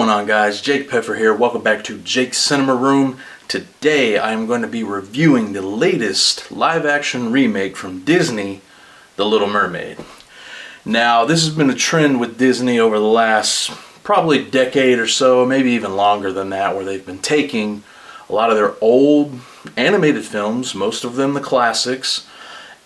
going on, guys? Jake Peffer here. Welcome back to Jake's Cinema Room. Today I am going to be reviewing the latest live-action remake from Disney, The Little Mermaid. Now, this has been a trend with Disney over the last probably decade or so, maybe even longer than that, where they've been taking a lot of their old animated films, most of them the classics,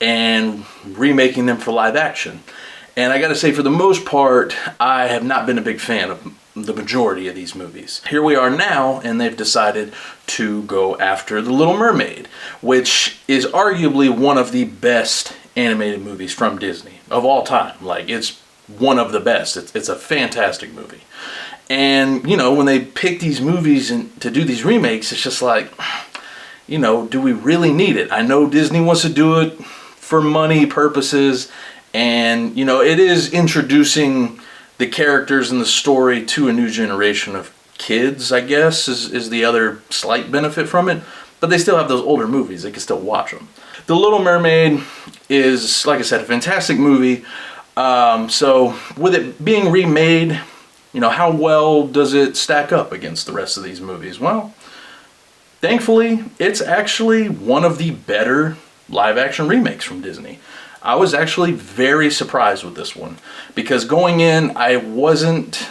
and remaking them for live action. And I gotta say, for the most part, I have not been a big fan of the majority of these movies. Here we are now, and they've decided to go after The Little Mermaid, which is arguably one of the best animated movies from Disney of all time. Like, it's one of the best. It's a fantastic movie. And, you know, when they pick these movies and to do these remakes, it's just like, you know, do we really need it? I know Disney wants to do it for money purposes, and, you know, it is introducing the characters and the story to a new generation of kids, I guess, is the other slight benefit from it. But they still have those older movies. They can still watch them. The Little Mermaid is, like I said, a fantastic movie. So with it being remade, you know, how well does it stack up against the rest of these movies? Well, thankfully, it's actually one of the better live-action remakes from Disney. I was actually very surprised with this one because going in, I wasn't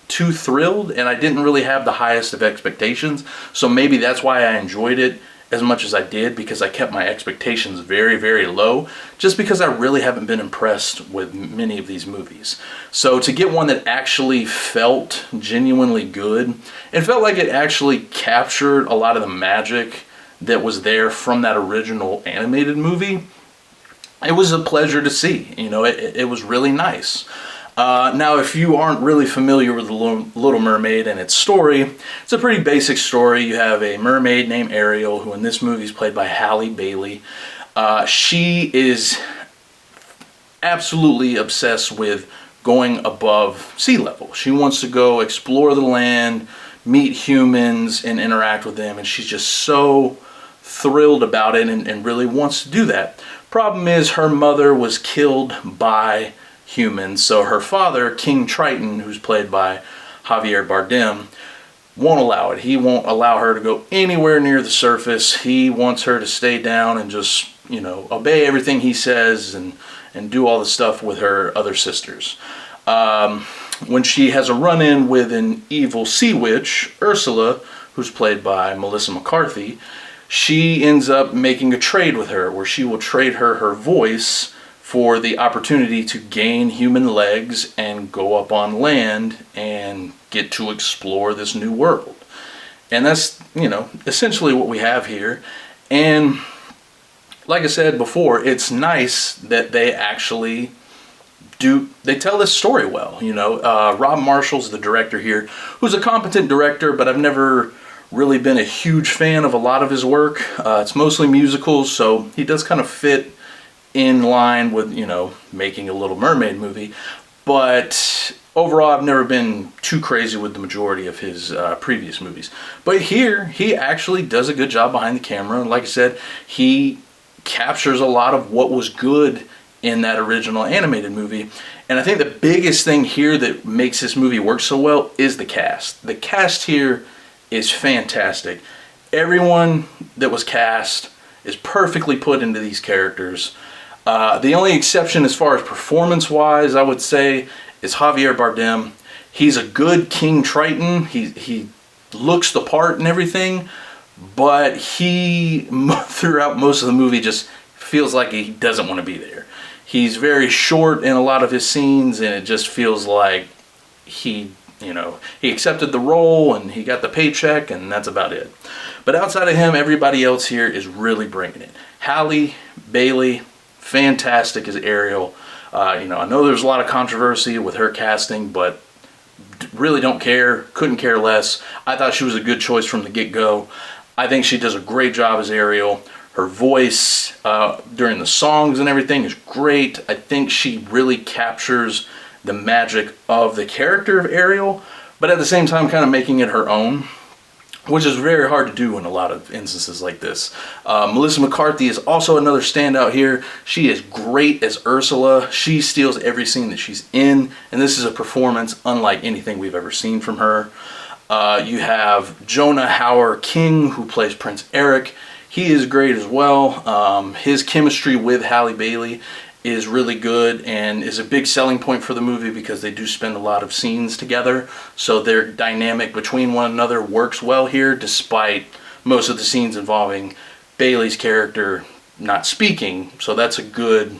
too thrilled and I didn't really have the highest of expectations. So maybe that's why I enjoyed it as much as I did, because I kept my expectations very, very low, just because I really haven't been impressed with many of these movies. So to get one that actually felt genuinely good, it felt like it actually captured a lot of the magic that was there from that original animated movie. It was a pleasure to see. You know, it was really nice. Now, if you aren't really familiar with The Little Mermaid and its story, it's a pretty basic story. You have a mermaid named Ariel, who in this movie is played by Halle Bailey. She is absolutely obsessed with going above sea level. She wants to go explore the land, meet humans, and interact with them, and she's just so thrilled about it and really wants to do that. Problem is, her mother was killed by humans, so her father, King Triton, who's played by Javier Bardem, won't allow it. He won't allow her to go anywhere near the surface. He wants her to stay down and just, you know, obey everything he says and do all the stuff with her other sisters. When she has a run-in with an evil sea witch, Ursula, who's played by Melissa McCarthy, she ends up making a trade with her where she will trade her voice for the opportunity to gain human legs and go up on land and get to explore this new world. And that's, you know, essentially what we have here. And like I said before, it's nice that they actually they tell this story well. You know, Rob Marshall's the director here, who's a competent director, but I've never really been a huge fan of a lot of his work. It's mostly musicals, so he does kind of fit in line with, you know, making a Little Mermaid movie. But overall, I've never been too crazy with the majority of his previous movies. But here, he actually does a good job behind the camera. And like I said, he captures a lot of what was good in that original animated movie. And I think the biggest thing here that makes this movie work so well is the cast. The cast here is fantastic. Everyone that was cast is perfectly put into these characters. The only exception as far as performance-wise, I would say, is Javier Bardem. He's a good King Triton. He looks the part and everything, but he, throughout most of the movie, just feels like he doesn't want to be there. He's very short in a lot of his scenes, and it just feels like he accepted the role and he got the paycheck, and that's about it. But outside of him, everybody else here is really bringing it. Halle Bailey, fantastic as Ariel. I know there's a lot of controversy with her casting, but really don't care, couldn't care less. I thought she was a good choice from the get-go. I think she does a great job as Ariel. Her voice during the songs and everything is great. I think she really captures the magic of the character of Ariel, but at the same time kind of making it her own. which is very hard to do in a lot of instances like this. Melissa McCarthy is also another standout here. She is great as Ursula. She steals every scene that she's in, and this is a performance unlike anything we've ever seen from her. You have Jonah Hauer-King, who plays Prince Eric. He is great as well. His chemistry with Halle Bailey is really good and is a big selling point for the movie because they do spend a lot of scenes together. So their dynamic between one another works well here, despite most of the scenes involving Bailey's character not speaking. So that's a good,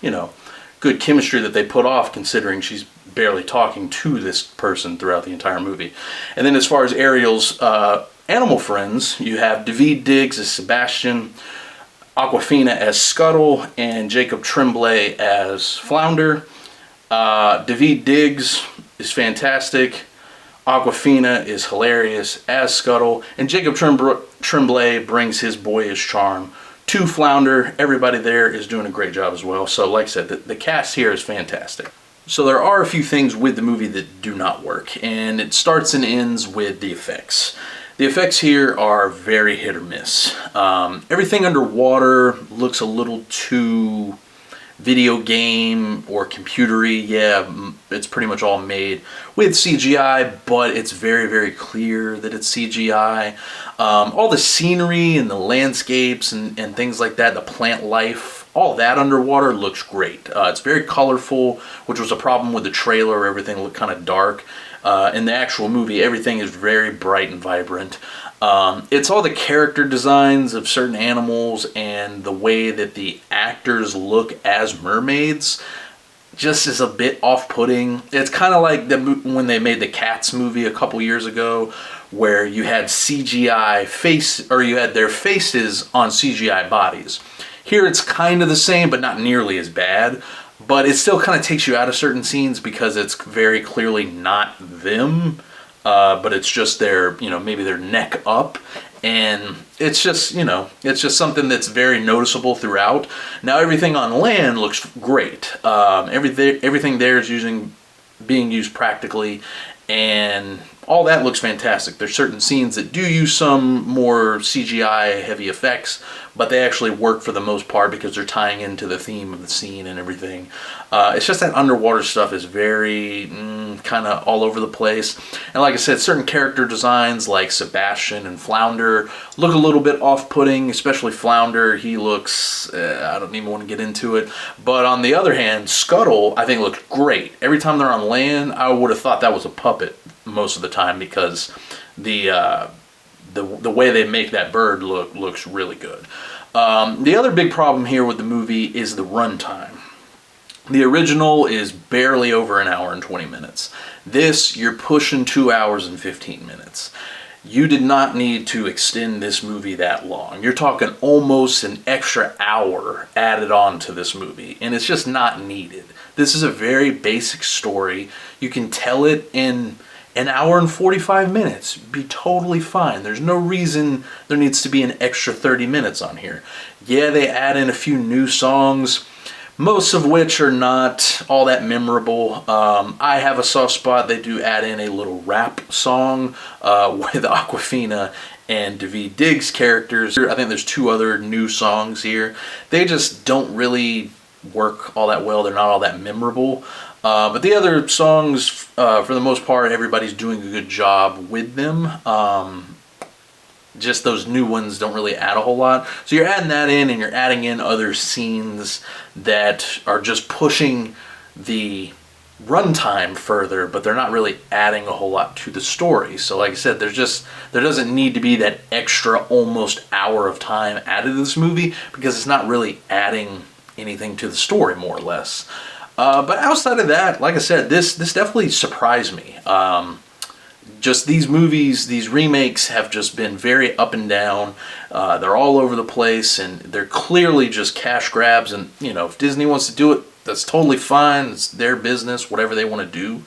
good chemistry that they put off, considering she's barely talking to this person throughout the entire movie. And then as far as Ariel's animal friends, you have Daveed Diggs as Sebastian, Awkwafina as Scuttle, and Jacob Tremblay as Flounder. Daveed Diggs is fantastic. Awkwafina is hilarious as Scuttle. And Jacob Tremblay brings his boyish charm to Flounder. Everybody there is doing a great job as well. So like I said, the cast here is fantastic. So there are a few things with the movie that do not work, and it starts and ends with the effects. The effects here are very hit or miss. Everything underwater looks a little too video game or computery. Yeah, it's pretty much all made with CGI, but it's very, very clear that it's CGI. All the scenery and the landscapes and things like that, the plant life, all that underwater looks great. It's very colorful, which was a problem with the trailer where everything looked kind of dark. In the actual movie, everything is very bright and vibrant. It's all the character designs of certain animals and the way that the actors look as mermaids just is a bit off-putting. It's kind of like when they made the Cats movie a couple years ago, where you had CGI face, or you had their faces on CGI bodies. Here it's kind of the same, but not nearly as bad. But it still kind of takes you out of certain scenes because it's very clearly not them, but it's just their, maybe their neck up. And it's just, it's just something that's very noticeable throughout. Now everything on land looks great. Everything there is being used practically, and all that looks fantastic. There's certain scenes that do use some more CGI heavy effects, but they actually work for the most part because they're tying into the theme of the scene and everything. It's just that underwater stuff is very kind of all over the place. And like I said, certain character designs like Sebastian and Flounder look a little bit off-putting, especially Flounder. He looks, I don't even want to get into it. But on the other hand, Scuttle, I think, looks great. Every time they're on land, I would have thought that was a puppet most of the time because the way they make that bird looks really good. The other big problem here with the movie is the runtime. The original is barely over an hour and 20 minutes. This, you're pushing 2 hours and 15 minutes. You did not need to extend this movie that long. You're talking almost an extra hour added on to this movie, and it's just not needed. This is a very basic story. You can tell it in an hour and 45 minutes. Be totally fine. There's no reason there needs to be an extra 30 minutes on here. Yeah, they add in a few new songs, most of which are not all that memorable. I Have a Soft Spot, they do add in a little rap song with Awkwafina and Daveed Diggs characters. I think there's 2 other new songs here. They just don't really work all that well. They're not all that memorable. But the other songs, for the most part, everybody's doing a good job with them. Just those new ones don't really add a whole lot. So you're adding that in, and you're adding in other scenes that are just pushing the runtime further, but they're not really adding a whole lot to the story. So like I said, there doesn't need to be that extra almost hour of time added to this movie because it's not really adding anything to the story, more or less. But outside of that, like I said, this definitely surprised me. Just these movies, these remakes have just been very up and down. They're all over the place, and they're clearly just cash grabs. And, if Disney wants to do it, that's totally fine. It's their business, whatever they want to do.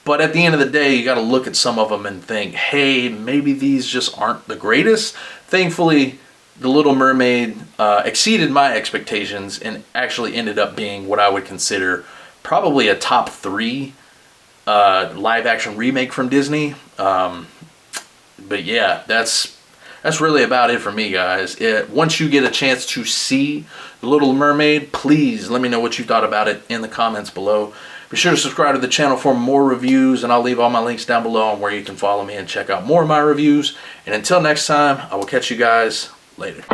But at the end of the day, you got to look at some of them and think, hey, maybe these just aren't the greatest. Thankfully, The Little Mermaid exceeded my expectations and actually ended up being what I would consider probably a top 3 live action remake from Disney. But yeah, that's really about it for me, guys. Once you get a chance to see The Little Mermaid, please let me know what you thought about it in the comments below. Be sure to subscribe to the channel for more reviews, and I'll leave all my links down below on where you can follow me and check out more of my reviews. And until next time, I will catch you guys later.